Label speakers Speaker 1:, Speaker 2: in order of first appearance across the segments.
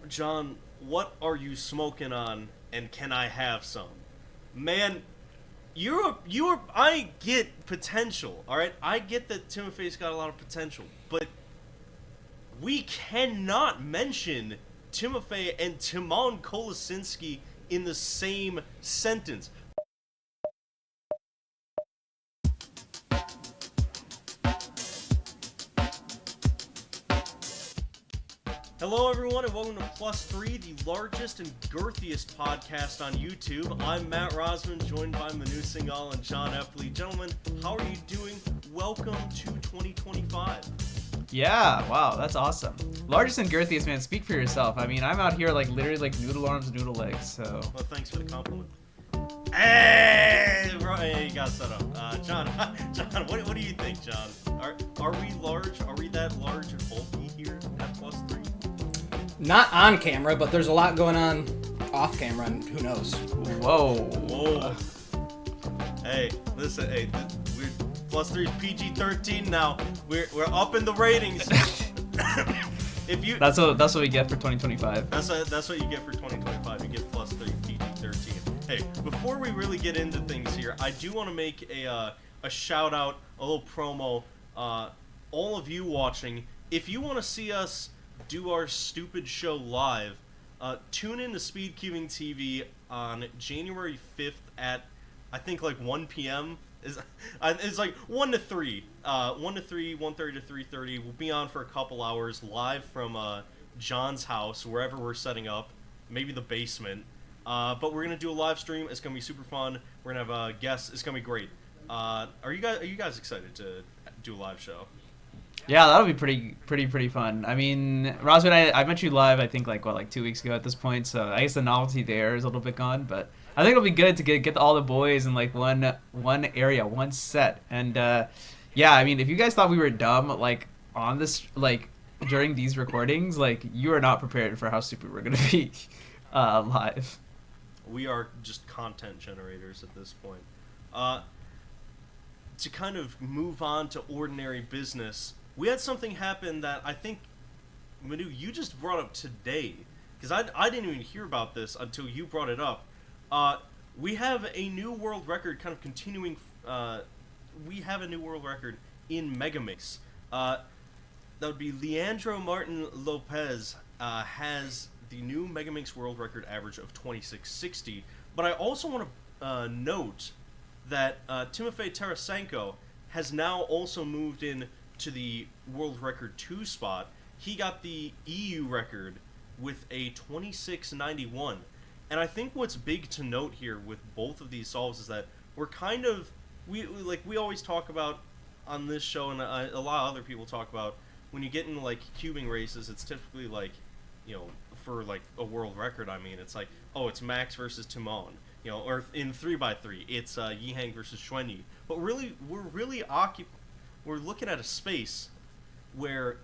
Speaker 1: John, what are you smoking on, and can I have some? Man, I get potential, all right? I get that Timofey's got a lot of potential, but we cannot mention Timofey and Timon Kosinski in the same sentence. Hello, everyone, and welcome to Plus 3, the largest and girthiest podcast on YouTube. I'm Matt Rosman, joined by Manu Singhal and John Epley. Gentlemen, how are you doing? Welcome to 2025.
Speaker 2: Yeah, wow, that's awesome. Largest and girthiest, man. Speak for yourself. I mean, I'm out here literally noodle arms, noodle legs. So.
Speaker 1: Well, thanks for the compliment. Hey, bro, hey, you got set up. John, what do you think, John? Are we large? Are we that large and bulky here at Plus 3?
Speaker 3: Not on camera, but there's a lot going on off camera, and who knows?
Speaker 2: Whoa.
Speaker 1: Hey, listen, we're Plus 3's PG-13 now. We're up in the ratings.
Speaker 2: That's what we get for 2025.
Speaker 1: That's what you get for 2025. You get Plus 3 PG-13. Hey, before we really get into things here, I do want to make a shout out, a little promo. All of you watching, if you want to see us do our stupid show live, tune in to Speed Cubing TV on January 5th at, I think, 1 p.m. It's 1 to 3. 1 to 3, 1:30 to 3:30. We'll be on for a couple hours live from John's house, wherever we're setting up, maybe the basement. But we're gonna do a live stream. It's gonna be super fun. We're gonna have guests. It's gonna be great. Are you guys excited to do a live show?
Speaker 2: Yeah, that'll be pretty fun. I mean, Rosman, I met you live, I think 2 weeks ago at this point, so I guess the novelty there is a little bit gone, but I think it'll be good to get all the boys in one area, one set. And yeah, I mean, if you guys thought we were dumb on this during these recordings, you are not prepared for how stupid we're gonna be live.
Speaker 1: We are just content generators at this point. To kind of move on to ordinary business, we had something happen that I think, Manu, you just brought up today, because I didn't even hear about this until you brought it up. We have a new world record kind of continuing. We have a new world record in Megaminx. That would be Leandro Martin Lopez has the new Megaminx world record average of 2660. But I also want to note that Timofey Tarasenko has now also moved in to the world record 2 spot. He got the EU record with a 2691. And I think what's big to note here with both of these solves is that we're kind of, we always talk about on this show, and a lot of other people talk about, when you get into cubing races, it's typically for a world record, I mean, it's it's Max versus Timon. Or in 3x3, it's Yihang versus Xuanyi. But really, we're looking at a space where,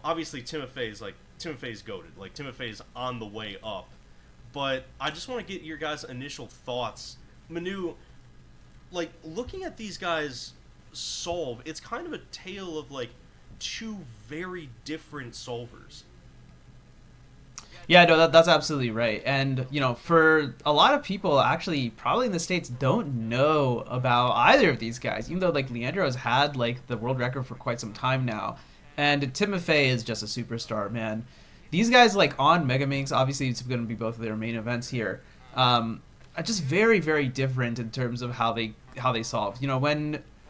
Speaker 1: obviously Timofey's goated. Timofey's on the way up. But I just want to get your guys' initial thoughts. Manu, looking at these guys solve, it's kind of a tale of, two very different solvers.
Speaker 2: Yeah, no, that's absolutely right. And, for a lot of people, actually, probably in the States, don't know about either of these guys, even though, Leandro has had, the world record for quite some time now. And Timofey is just a superstar, man. These guys, on Megaminx, obviously it's going to be both of their main events here, are just very, very different in terms of how they solve.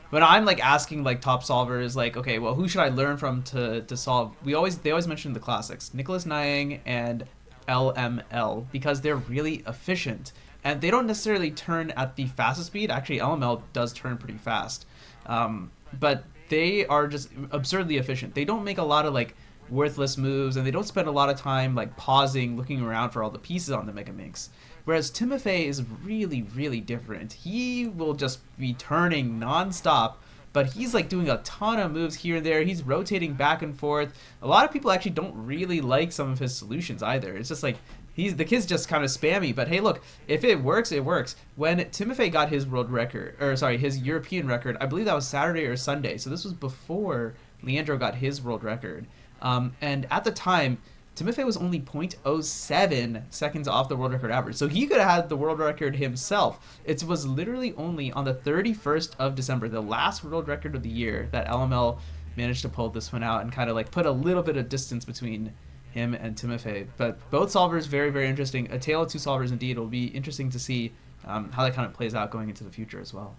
Speaker 2: When I'm asking top solvers, okay, well, who should I learn from to solve? They always mention the classics, Nicholas Nyang and LML, because they're really efficient and they don't necessarily turn at the fastest speed. Actually, LML does turn pretty fast, but they are just absurdly efficient. They don't make a lot of worthless moves, and they don't spend a lot of time pausing, looking around for all the pieces on the Megaminx. Whereas Timofey is really, really different. He will just be turning nonstop, but he's doing a ton of moves here and there. He's rotating back and forth. A lot of people actually don't really like some of his solutions either. It's just the kid's just kind of spammy. But hey, look, if it works, it works. When Timofey got his his European record, I believe that was Saturday or Sunday. So this was before Leandro got his world record. And at the time, Timofey was only 0.07 seconds off the world record average. So he could have had the world record himself. It was literally only on the 31st of December, the last world record of the year, that LML managed to pull this one out and kind of like put a little bit of distance between him and Timofey. But both solvers, very, very interesting. A tale of two solvers indeed. It'll be interesting to see how that kind of plays out going into the future as well.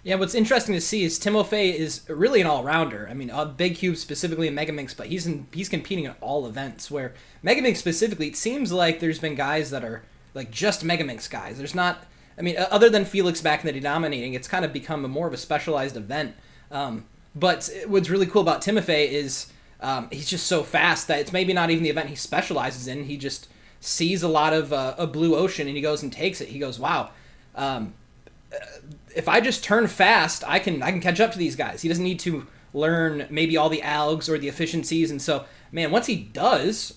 Speaker 3: Yeah, what's interesting to see is Timofey is really an all-rounder. I mean, Big Cube specifically in Megaminx, but he's competing in all events, where Megaminx specifically, it seems like there's been guys that are like just Megaminx guys. There's not, I mean, other than Felix back in the denominating, it's kind of become more of a specialized event. But what's really cool about Timofey is he's just so fast that it's maybe not even the event he specializes in. He just sees a lot of a blue ocean and he goes and takes it. He goes, wow. If I just turn fast, I can catch up to these guys. He doesn't need to learn maybe all the algs or the efficiencies. And so, man, once he does,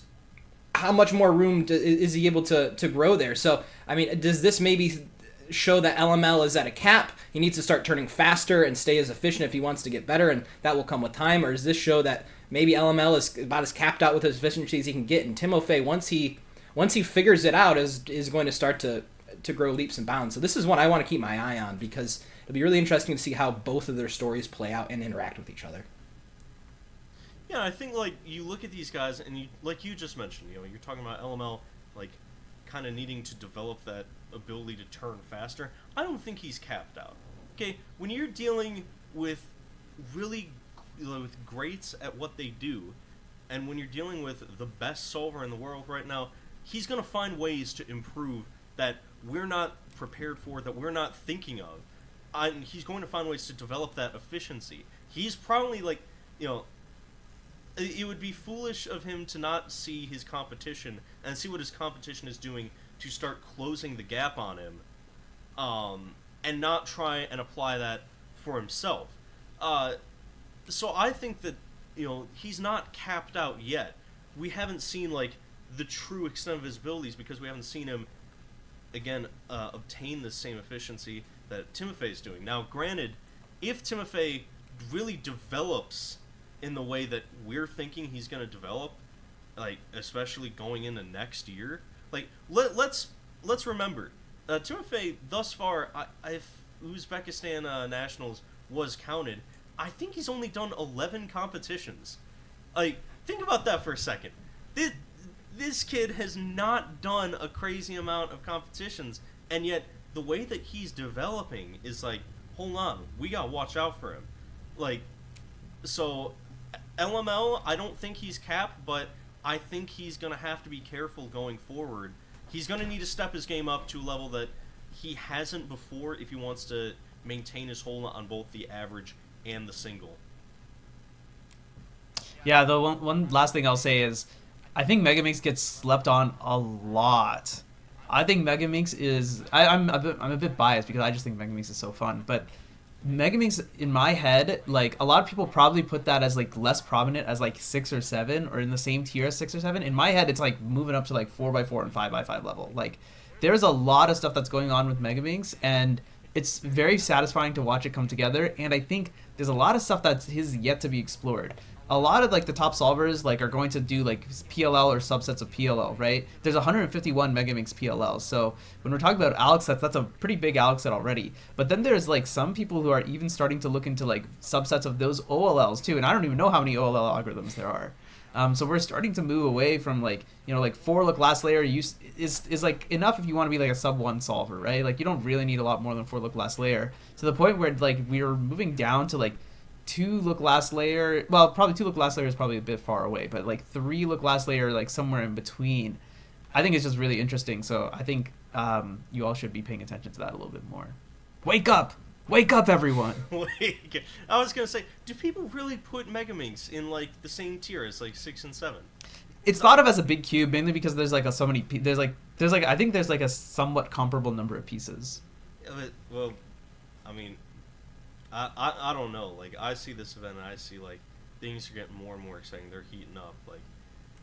Speaker 3: how much more room is he able to grow there? So, I mean, does this maybe show that LML is at a cap? He needs to start turning faster and stay as efficient if he wants to get better, and that will come with time? Or does this show that maybe LML is about as capped out with his efficiency as he can get, and Timofey, once he figures it out, is going to start to grow leaps and bounds? So this is one I want to keep my eye on, because it'll be really interesting to see how both of their stories play out and interact with each other.
Speaker 1: Yeah, I think, like, you look at these guys, and you, like you just mentioned, you know, you're talking about LML, like, kind of needing to develop that ability to turn faster. I don't think he's capped out. Okay, when you're dealing with really, with greats at what they do, and when you're dealing with the best solver in the world right now, he's going to find ways to improve that we're not prepared for, that we're not thinking of. And he's going to find ways to develop that efficiency. He's probably, like, you know, it would be foolish of him to not see his competition and see what his competition is doing to start closing the gap on him, and not try and apply that for himself. So I think that, you know, he's not capped out yet. We haven't seen, like, the true extent of his abilities, because we haven't seen him, again, obtain the same efficiency that Timofey is doing. Now, granted, if Timofey really develops in the way that we're thinking he's going to develop, like, especially going into next year, like, let's remember, Timofey, thus far, if Uzbekistan Nationals was counted, I think he's only done 11 competitions. Like, think about that for a second. This kid has not done a crazy amount of competitions, and yet the way that he's developing is like, hold on, we gotta watch out for him. Like, so LML, I don't think he's capped, but I think he's gonna have to be careful going forward. He's gonna need to step his game up to a level that he hasn't before if he wants to maintain his hold on both the average and the single.
Speaker 2: Yeah, the one last thing I'll say is, I think Megaminx gets slept on a lot. I think Megaminx is... I'm a bit biased because I just think Megaminx is so fun, but Megaminx, in my head, like, a lot of people probably put that as, like, less prominent as, like, 6 or 7, or in the same tier as 6 or 7. In my head, it's, like, moving up to, like, 4x4 and 5x5 level. Like, there's a lot of stuff that's going on with Megaminx, and it's very satisfying to watch it come together, and I think there's a lot of stuff that is yet to be explored. A lot of, like, the top solvers, like, are going to do, like, PLL or subsets of PLL, right? There's 151 Megaminx PLLs, so when we're talking about Alex sets, that's a pretty big Alex set already. But then there's, like, some people who are even starting to look into, like, subsets of those OLLs, too, and I don't even know how many OLL algorithms there are. So we're starting to move away from, like, you know, like, 4-look last layer is like, enough if you want to be, like, a sub-1 solver, right? Like, you don't really need a lot more than 4-look last layer, to the point where, like, we're moving down to, like, 2-look last layer. Well, probably 2-look last layer is probably a bit far away, but like 3-look last layer, like somewhere in between. I think it's just really interesting. So I think you all should be paying attention to that a little bit more. Wake up, everyone!
Speaker 1: I was gonna say, do people really put Megaminx in like the same tier as like 6 and 7?
Speaker 2: It's thought of as a big cube mainly because there's like so many. There's like I think there's like a somewhat comparable number of pieces.
Speaker 1: Yeah, but, well, I mean, I don't know. Like, I see this event and I see, like, things are getting more and more exciting. They're heating up. Like,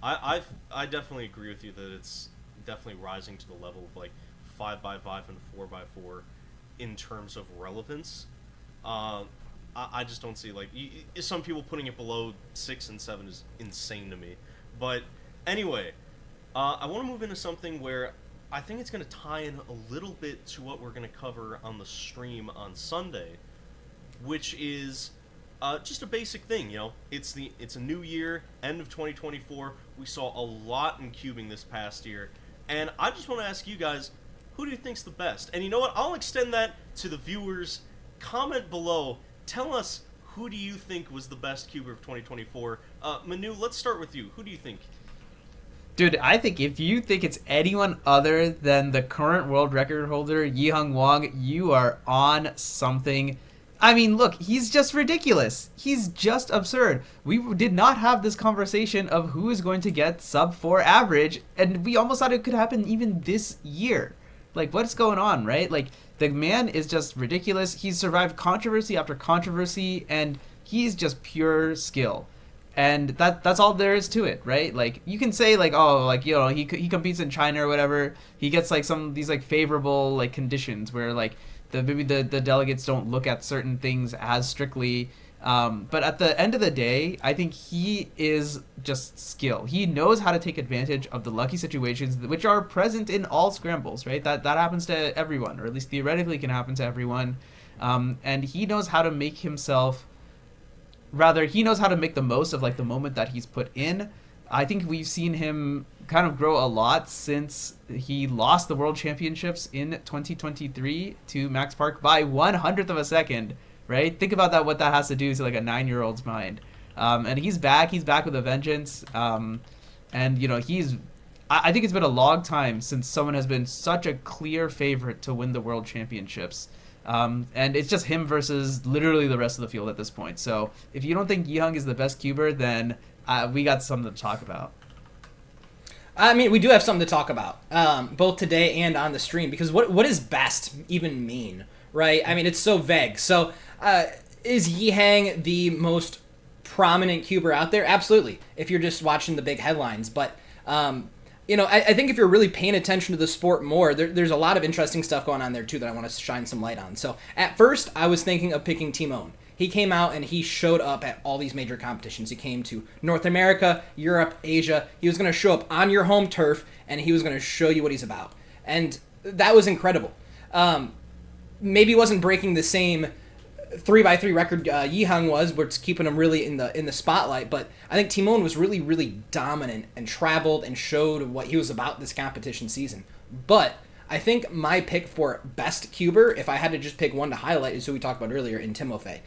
Speaker 1: I definitely agree with you that it's definitely rising to the level of, like, 5x5 and 4x4 in terms of relevance. I just don't see, like, some people putting it below 6 and 7 is insane to me. But Anyway, I want to move into something where I think it's going to tie in a little bit to what we're going to cover on the stream on Sunday, which is just a basic thing. It's a new year, end of 2024. We saw a lot in cubing this past year, and I just want to ask you guys, who do you think's the best? And you know what? I'll extend that to the viewers. Comment below. Tell us, who do you think was the best cuber of 2024? Manu, let's start with you. Who do you think?
Speaker 2: Dude, I think if you think it's anyone other than the current world record holder, Yiheng Wang, you are on something. I mean, look, he's just ridiculous. He's just absurd. We did not have this conversation of who is going to get sub 4 average, and we almost thought it could happen even this year. Like, what's going on, right? Like, the man is just ridiculous. He's survived controversy after controversy, and he's just pure skill. And that's all there is to it, right? Like, you can say, like, oh, like, he competes in China or whatever. He gets, like, some of these, like, favorable, like, conditions where, like, maybe the delegates don't look at certain things as strictly. But at the end of the day, I think he is just skill. He knows how to take advantage of the lucky situations which are present in all scrambles, right? That happens to everyone, or at least theoretically can happen to everyone. And he knows how to make himself... Rather, he knows how to make the most of, like, the moment that he's put in. I think we've seen him kind of grow a lot since he lost the World Championships in 2023 to Max Park by 1/100th of a second, right? Think about that, what that has to do to, like, a 9-year-old's mind. And he's back with a vengeance. And, I think it's been a long time since someone has been such a clear favorite to win the World Championships. And it's just him versus literally the rest of the field at this point. So if you don't think Yiheng is the best cuber, then we got something to talk about.
Speaker 3: I mean, we do have something to talk about, both today and on the stream, because what does best even mean, right? I mean, it's so vague. So is Yiheng the most prominent cuber out there? Absolutely, if you're just watching the big headlines. But I think if you're really paying attention to the sport more, there's a lot of interesting stuff going on there too that I want to shine some light on. So at first, I was thinking of picking Timon. He came out and he showed up at all these major competitions. He came to North America, Europe, Asia. He was going to show up on your home turf, and he was going to show you what he's about. And that was incredible. Maybe he wasn't breaking the same 3x3 record Yiheng was, where it's keeping him really in the spotlight. But I think Timon was really, really dominant and traveled and showed what he was about this competition season. But I think my pick for best cuber, if I had to just pick one to highlight, is who we talked about earlier in Timofey.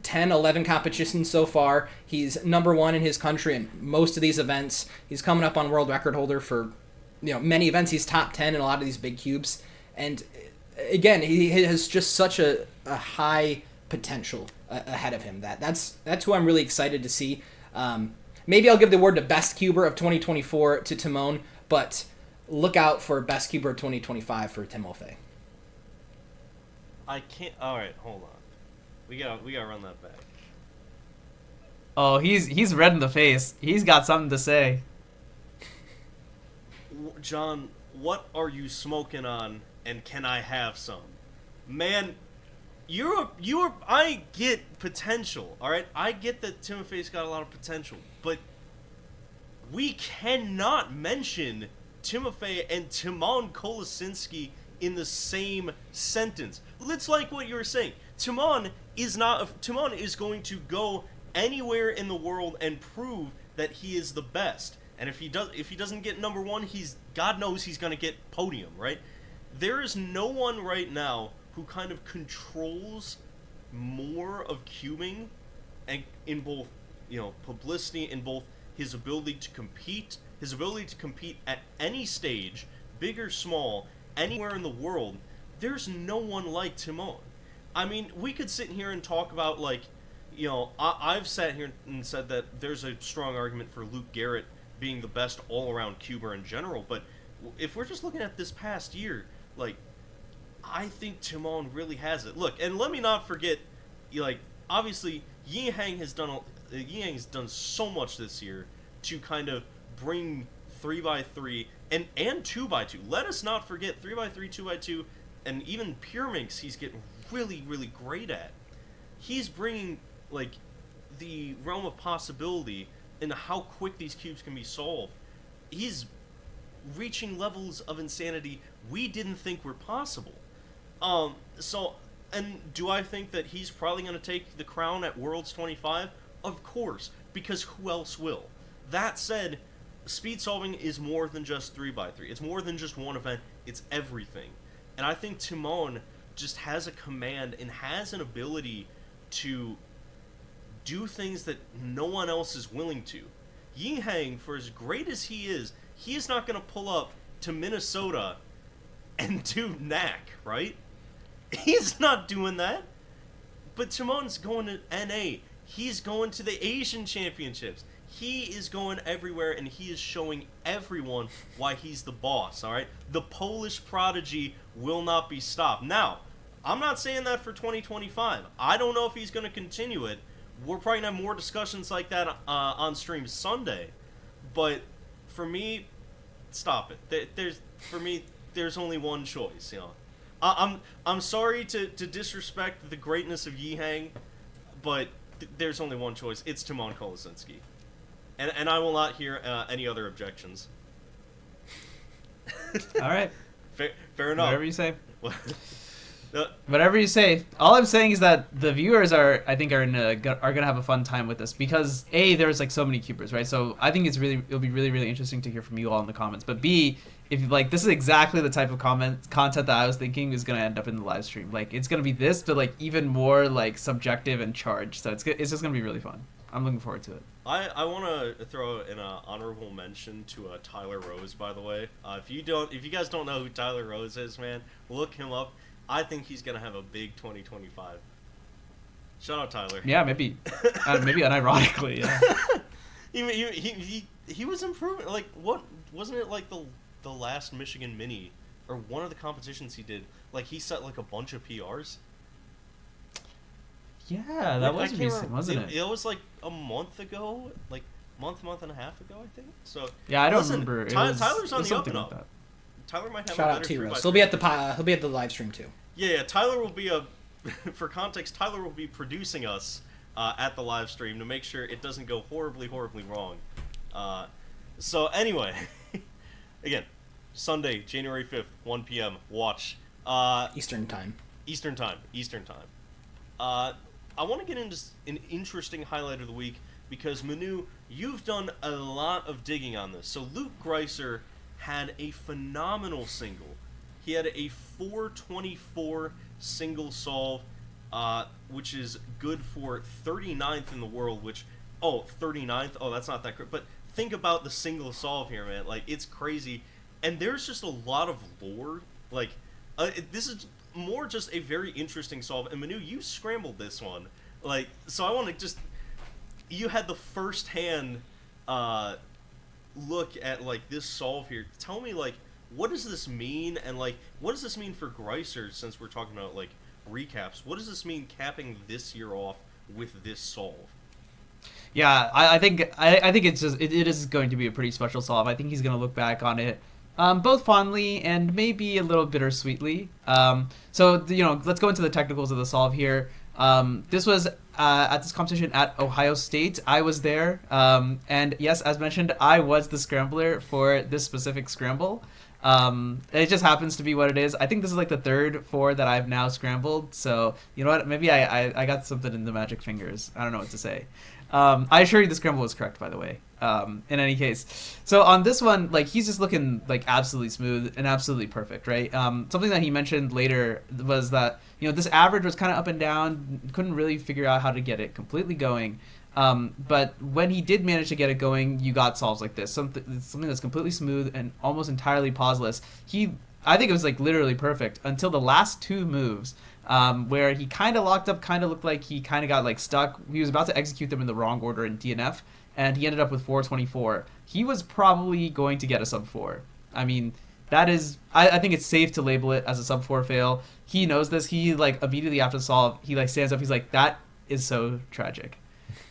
Speaker 3: 10, 11 competitions so far. He's number one in his country in most of these events. He's coming up on world record holder for many events. He's top 10 in a lot of these big cubes. And again, he has just such a high potential ahead of him. That's who I'm really excited to see. Maybe I'll give the award to best cuber of 2024 to Timon, but look out for best cuber of 2025 for Timofey.
Speaker 1: I can't. All right, hold on. We gotta run that back.
Speaker 2: Oh, he's red in the face. He's got something to say.
Speaker 1: John, what are you smoking on? And can I have some? Man, I get potential, all right? I get that Timofey's got a lot of potential, but we cannot mention Timofey and Timon Kosinski in the same sentence. It's like what you were saying. Timon is going to go anywhere in the world and prove that he is the best. And if he doesn't get number one, God knows he's going to get podium, right? There is no one right now who kind of controls more of cubing, and in both, publicity, in both his ability to compete at any stage, big or small, anywhere in the world. There's no one like Timon. I mean, we could sit here and talk about, like, I've sat here and said that there's a strong argument for Luke Garrett being the best all-around cuber in general, but if we're just looking at this past year, like, I think Timon really has it. Look, and let me not forget, like, obviously, Yiheng has done so much this year to kind of bring 3x3 and 2x2. Let us not forget 3x3, 2x2, and even pure minx he's getting really, really great at. He's bringing, like, the realm of possibility and how quick these cubes can be solved, he's reaching levels of insanity we didn't think were possible. And do I think that he's probably going to take the crown at Worlds 25? Of course, because who else will? That said, speed solving is more than just 3x3. It's more than just one event. It's everything. And I think Timon just has a command and has an ability to do things that no one else is willing to. Yinhang, for as great as he is not going to pull up to Minnesota and do knack, right? He's not doing that. But Timon's going to NA. He's going to the Asian Championships. He is going everywhere, and he is showing everyone why he's the boss, all right? The Polish prodigy will not be stopped. Now, I'm not saying that for 2025. I don't know if he's going to continue it. We're probably going to have more discussions like that on stream Sunday. But for me, stop it. There's only one choice, you know. I'm sorry to disrespect the greatness of Yihang, but there's only one choice. It's Timon Kosinski. And I will not hear any other objections.
Speaker 2: All right.
Speaker 1: Fair enough.
Speaker 2: Whatever you say. Whatever you say. All I'm saying is that the viewers are gonna have a fun time with this because A, there's like so many cubers, right? So I think it'll be really, really interesting to hear from you all in the comments. But B, if like this is exactly the type of content that I was thinking is gonna end up in the live stream. Like it's gonna be this, but like even more like subjective and charged. So it's just gonna be really fun. I'm looking forward to it.
Speaker 1: I want to throw in an honorable mention to Tyler Rose, by the way. If you guys don't know who Tyler Rose is, man, look him up. I think he's gonna have a big 2025. Shout out Tyler.
Speaker 2: Yeah, maybe unironically.
Speaker 1: Yeah. he was improving. Like what wasn't it like the last Michigan Mini or one of the competitions he did? Like he set like a bunch of PRs.
Speaker 2: Yeah, that was recent, wasn't it?
Speaker 1: It was like a month ago, like month and a half ago, I think. So
Speaker 2: yeah, I don't remember.
Speaker 1: Tyler's on the up and up.
Speaker 2: Like
Speaker 1: Tyler might have
Speaker 3: Shout
Speaker 1: a
Speaker 3: out
Speaker 1: better
Speaker 3: T-Rose. He'll be at the live stream too.
Speaker 1: Yeah. Tyler will be for context. Tyler will be producing us at the live stream to make sure it doesn't go horribly wrong. So anyway, again, Sunday, January 5th, 1 p.m. Watch.
Speaker 3: Eastern time.
Speaker 1: I want to get into an interesting highlight of the week because, Manu, you've done a lot of digging on this. So Luke Greiser had a phenomenal single. He had a 424 single solve, which is good for 39th in the world, 39th? Oh, that's not that great. But think about the single solve here, man. Like, it's crazy. And there's just a lot of lore. Like, this is more just a very interesting solve. And Manu, you scrambled this one. Like, so I want to just... You had the first-hand look at, like, this solve here. Tell me, like, what does this mean? And, like, what does this mean for Greiser, since we're talking about, like, recaps? What does this mean capping this year off with this solve?
Speaker 2: Yeah, I think it's just it is going to be a pretty special solve. I think he's going to look back on it both fondly and maybe a little bittersweetly. So let's go into the technicals of the solve here. This was at this competition at Ohio State. I was there, and yes, as mentioned, I was the scrambler for this specific scramble. It just happens to be what it is. I think this is like the third 4 that I've now scrambled. So you know what? Maybe I got something in the magic fingers. I don't know what to say. I assure you the scramble was correct, by the way. In any case, so on this one, like he's just looking like absolutely smooth and absolutely perfect, right? Something that he mentioned later was that this average was kind of up and down, couldn't really figure out how to get it completely going. But when he did manage to get it going, you got solves like this, something that's completely smooth and almost entirely pauseless. I think it was like literally perfect until the last 2 moves. Where he kind of locked up, kind of looked like he kind of got like stuck. He was about to execute them in the wrong order in DNF, and he ended up with 424. He was probably going to get a sub 4. I mean, that is, I think it's safe to label it as a sub 4 fail. He knows this. He like immediately after the solve, he like stands up. He's like, that is so tragic.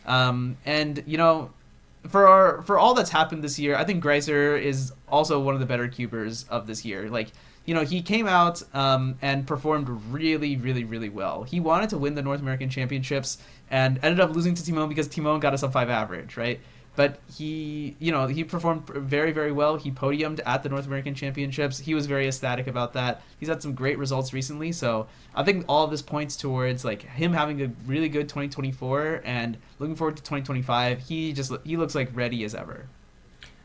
Speaker 2: And for all that's happened this year, I think Greiser is also one of the better cubers of this year. Like, he came out and performed really, really, really well. He wanted to win the North American Championships and ended up losing to Timon because Timon got a sub 5 average, right? But he performed very, very well. He podiumed at the North American Championships. He was very ecstatic about that. He's had some great results recently, so I think all of this points towards like him having a really good 2024 and looking forward to 2025. He looks like ready as ever.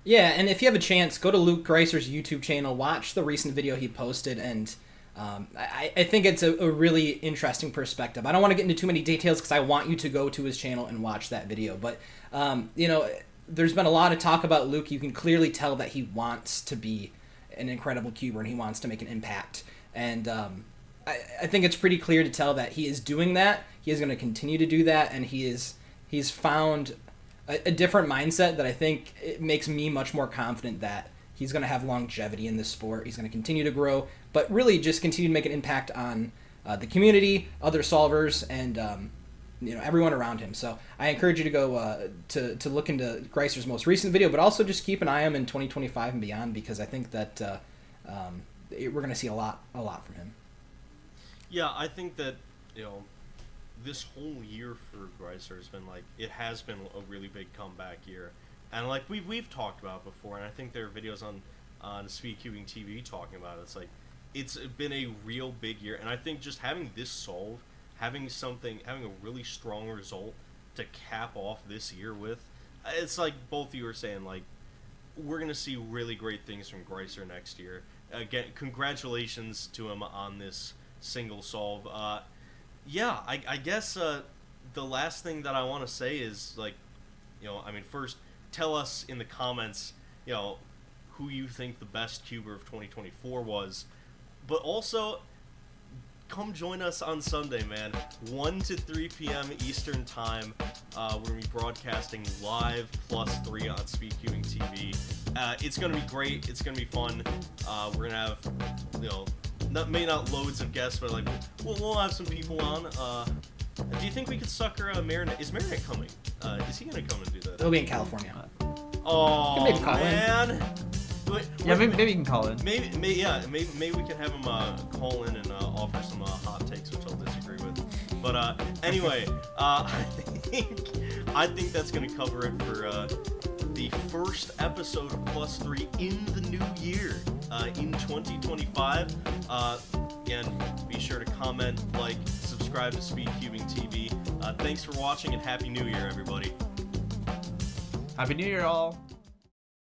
Speaker 3: Yeah, and if you have a chance, go to Luke Greiser's YouTube channel, watch the recent video he posted, and I think it's a really interesting perspective. I don't want to get into too many details because I want you to go to his channel and watch that video. But, there's been a lot of talk about Luke. You can clearly tell that he wants to be an incredible cuber and he wants to make an impact. And I think it's pretty clear to tell that he is doing that. He is going to continue to do that, and he's found a different mindset that I think it makes me much more confident that he's going to have longevity in this sport. He's going to continue to grow, but really just continue to make an impact on the community, other solvers, and everyone around him. So I encourage you to go to look into Greiser's most recent video, but also just keep an eye on him in 2025 and beyond, because I think that we're going to see a lot from him.
Speaker 1: Yeah, I think that this whole year for Greiser has been it has been a really big comeback year. And like we've talked about before, and I think there are videos on Speedcubing TV talking about it. It's been a real big year, and I think just having this solved, having a really strong result to cap off this year with, it's like both of you are saying, we're gonna see really great things from Greiser next year. Again, congratulations to him on this single solve. I guess the last thing that I want to say is first, tell us in the comments, who you think the best cuber of 2024 was, but also come join us on Sunday, man. 1 to 3 p.m. Eastern Time. We're going to be broadcasting live +3 on Speedcubing TV. It's going to be great. It's going to be fun. We're going to have, not loads of guests, but we'll have some people on. Do you think we could sucker Marinette? Is Marinette coming? Is he going to come and do that?
Speaker 3: He'll be in California.
Speaker 1: Oh,
Speaker 3: maybe call
Speaker 1: man.
Speaker 2: Maybe you can call in.
Speaker 1: Maybe we can have him call in and offer some hot takes, which I'll disagree with. But anyway, I think that's gonna cover it for the first episode of +3 in the new year, in 2025. Again, be sure to comment, subscribe to Speedcubing TV. Thanks for watching, and Happy New Year, everybody.
Speaker 2: Happy New Year, all.